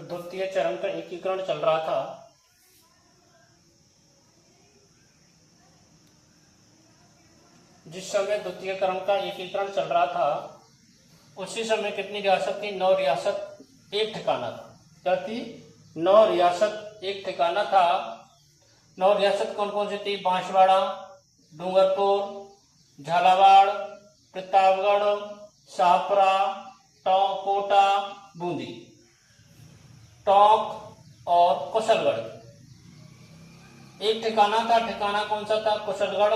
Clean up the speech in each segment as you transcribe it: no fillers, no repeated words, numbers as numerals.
द्वितीय चरण का एकीकरण चल रहा था। जिस समय द्वितीय चरण का एकीकरण चल रहा था उसी समय कितनी रियासत थी? 9 रियासत एक ठिकाना था। क्या थी? 9 रियासत एक ठिकाना था। 9 रियासत कौन कौन सी थी? बांसवाड़ा, डूंगरपुर, झालावाड़, प्रतापगढ़, शाहपुरा, कोटा, बूंदी, टोंक और कुशलगढ़। एक ठिकाना था। ठिकाना कौन सा था? कुशलगढ़।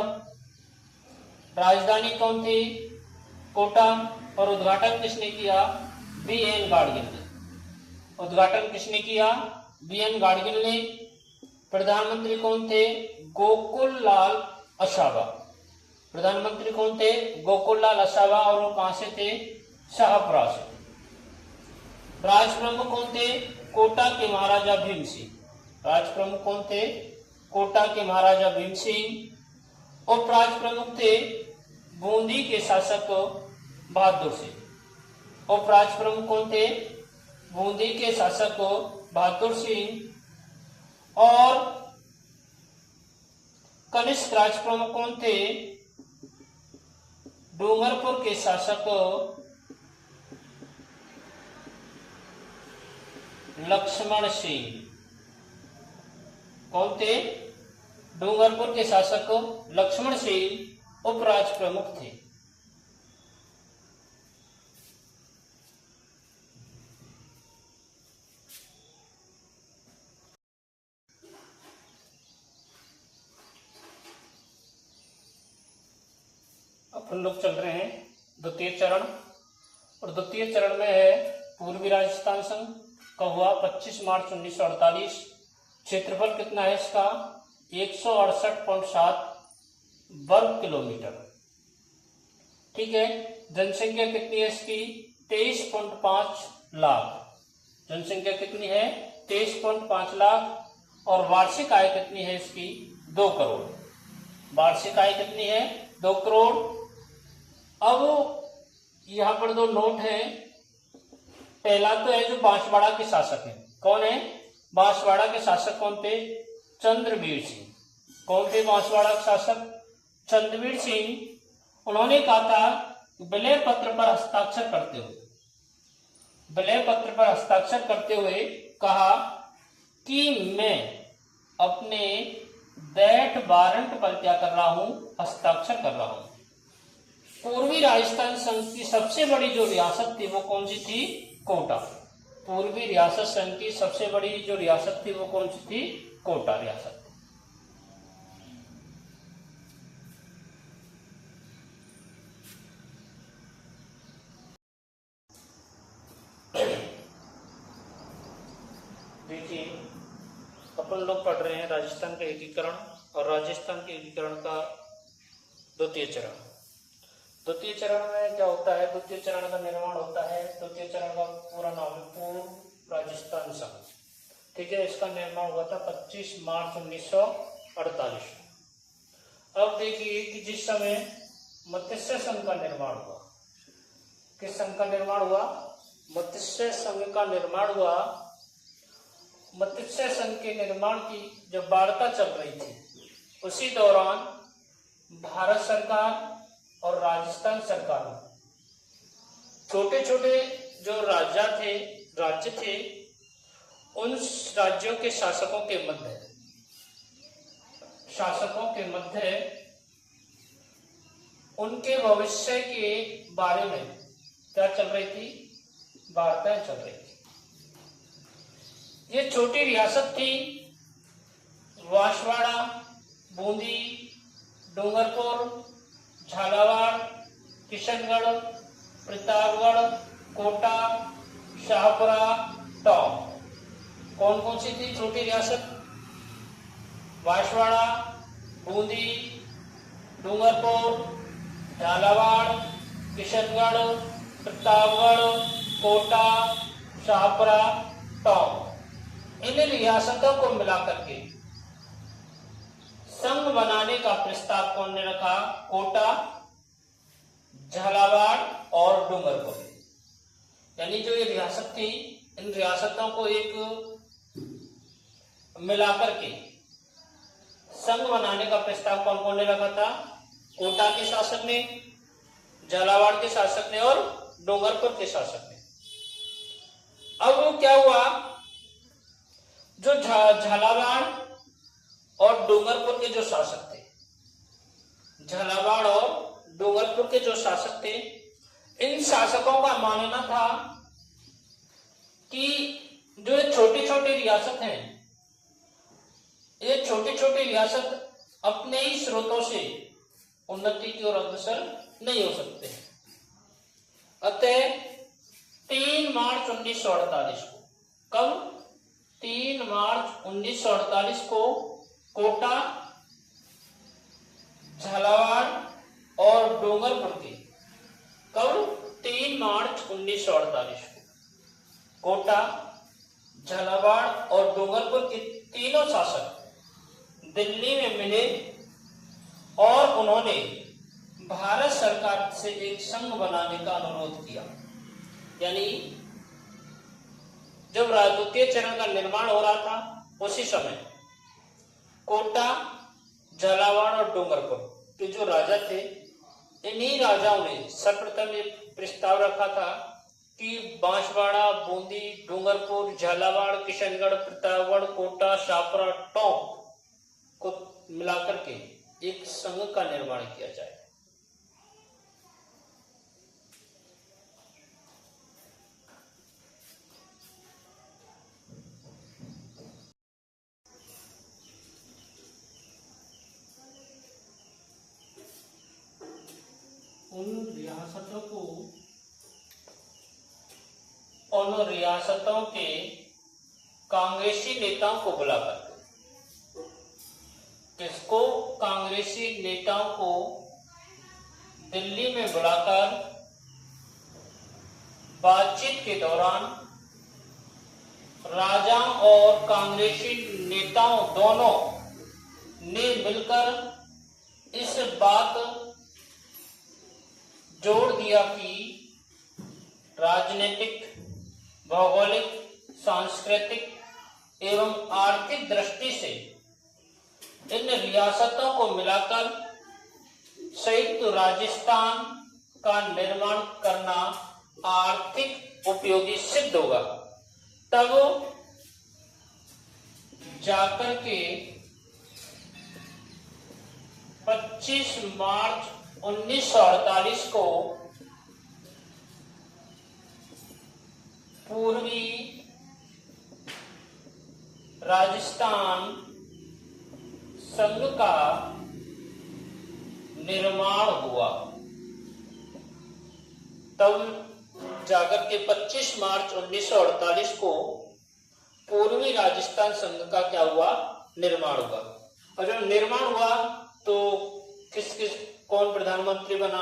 राजधानी कौन थी? कोटा। और उद्घाटन किसने किया? बी.एन. गाडगिल ने। उद्घाटन किसने किया? बी.एन. गाडगिल ने। प्रधानमंत्री कौन थे? गोकुल लाल असावा। प्रधानमंत्री कौन थे? गोकुल लाल असावा। और वो कहां से थे? शाहपुरा से। राज प्रमुख कौन थे? कोटा के महाराजा भीम सिंह। राज प्रमुख कौन थे? कोटा के महाराजा भीम सिंह। उप राज प्रमुख थे बूंदी के शासक बहादुर सिंह। उप राज प्रमुख कौन थे? बूंदी के शासक बहादुर सिंह। और कनिष्ठ राज प्रमुख कौन थे? डूंगरपुर के शासक लक्ष्मण सिंह। कौन थे? डूंगरपुर के शासक लक्ष्मण सिंह उपराज प्रमुख थे। अपन लोग चल रहे हैं द्वितीय चरण, और द्वितीय चरण में है पूर्वी राजस्थान संघ। कब हुआ? 25 मार्च 1948। क्षेत्रफल कितना है इसका? 168.7 वर्ग किलोमीटर। ठीक है। जनसंख्या कितनी है इसकी? 23.5 लाख। जनसंख्या कितनी है? 23.5 लाख। और वार्षिक आय कितनी है इसकी? 2 करोड़। वार्षिक आय कितनी है? 2 करोड़। अब यहां पर 2 नोट हैं। पहला तो है जो बांसवाड़ा के शासक हैं। कौन है? बांसवाड़ा के शासक कौन थे? चंद्रवीर सिंह। कौन थे बांसवाड़ा के शासक? चंद्रवीर सिंह। उन्होंने कहा था विलय पत्र पर हस्ताक्षर करते हुए, विलय पत्र पर हस्ताक्षर करते हुए कहा कि मैं अपने डेथ वारंट पर क्या कर रहा हूं? हस्ताक्षर कर रहा हूं। पूर्वी राजस्थान संघ की सबसे बड़ी जो रियासत थी वो कौन सी थी? कोटा। पूर्वी रियासत संघ की सबसे बड़ी जो रियासत थी वो कौन सी थी? कोटा रियासत। देखिए अपन लोग पढ़ रहे हैं राजस्थान का एकीकरण और राजस्थान के एकीकरण का द्वितीय चरण। द्वितीय चरण में क्या होता है? द्वितीय चरण का निर्माण होता है। द्वितीय चरण का पूरा नाम है पूर्व राजस्थान संघ। ठीक है। इसका निर्माण हुआ था 25 मार्च 1948। अब देखिए कि जिस समय मत्स्य संघ का निर्माण हुआ, किस संघ का निर्माण हुआ? मत्स्य संघ का निर्माण हुआ। मत्स्य संघ के निर्माण की जब वार्ता चल रही थी उसी दौरान भारत सरकार और राजस्थान सरकार छोटे छोटे जो राज्य थे उन राज्यों के शासकों के मध्य उनके भविष्य के बारे में क्या चल रही थी? वार्ताएं चल रही थी। ये छोटी रियासत थी बांसवाड़ा, बूंदी, डूंगरपुर, झालावाड़, किशनगढ़, प्रतापगढ़, कोटा, शाहपुरा, टोंक। कौन कौन सी थी छोटी रियासत? बांसवाड़ा, बूंदी, डूंगरपुर, झालावाड़, किशनगढ़, प्रतापगढ़, कोटा, शाहपुरा, टोंक। इन रियासतों को मिलाकर के संघ बनाने का प्रस्ताव कौन ने रखा? कोटा, झालावाड़ और डूंगरपुर। यानी जो ये रियासत थी इन रियासतों को एक मिलाकर के संघ बनाने का प्रस्ताव कौन कौन ने रखा था? कोटा के शासक ने, झालावाड़ के शासक ने और डूंगरपुर के शासक ने। अब वो क्या हुआ, जो झालावाड़ और डूंगरपुर के जो शासक थे, झालावाड़ और डूंगरपुर के जो शासक थे, इन शासकों का मानना था कि जो छोटी छोटी रियासत हैं, ये छोटी छोटी रियासत अपने ही स्रोतों से उन्नति की ओर अग्रसर नहीं हो सकते। अतः 3 मार्च 1948 को, कब? 3 मार्च 1948 को कोटा, झालावाड़ और डूंगरपुर के, कब? 3 मार्च 1948 को कोटा, झालावाड़ और डूंगरपुर के तीनों शासक दिल्ली में मिले और उन्होंने भारत सरकार से एक संघ बनाने का अनुरोध किया। यानी जब राजद्वितीय चरण का निर्माण हो रहा था, उसी समय कोटा, झालावाड़ और डूंगरपुर के जो राजा थे, इन्हीं राजाओं ने सर्वप्रथम एक प्रस्ताव रखा था कि बांसवाड़ा, बूंदी, डूंगरपुर, झालावाड़, किशनगढ़, प्रतापगढ़, कोटा, शाहपुरा, टोंक को मिलाकर के एक संघ का निर्माण किया जाए। उन रियासतों के कांग्रेसी नेताओं को बुलाकर, किसको? कांग्रेसी नेताओं को दिल्ली में बुलाकर बातचीत के दौरान राजा और कांग्रेसी नेताओं दोनों ने मिलकर इस बात जोड़ दिया कि राजनीतिक, भौगोलिक, सांस्कृतिक एवं आर्थिक दृष्टि से इन रियासतों को मिलाकर संयुक्त राजस्थान का निर्माण करना आर्थिक उपयोगी सिद्ध होगा। तब जाकर के 25 मार्च 1948 को पूर्वी राजस्थान संघ का निर्माण हुआ। तब जाकर के 25 मार्च 1948 को पूर्वी राजस्थान संघ का क्या हुआ? निर्माण हुआ। और जब निर्माण हुआ तो किस किस कौन प्रधानमंत्री बना?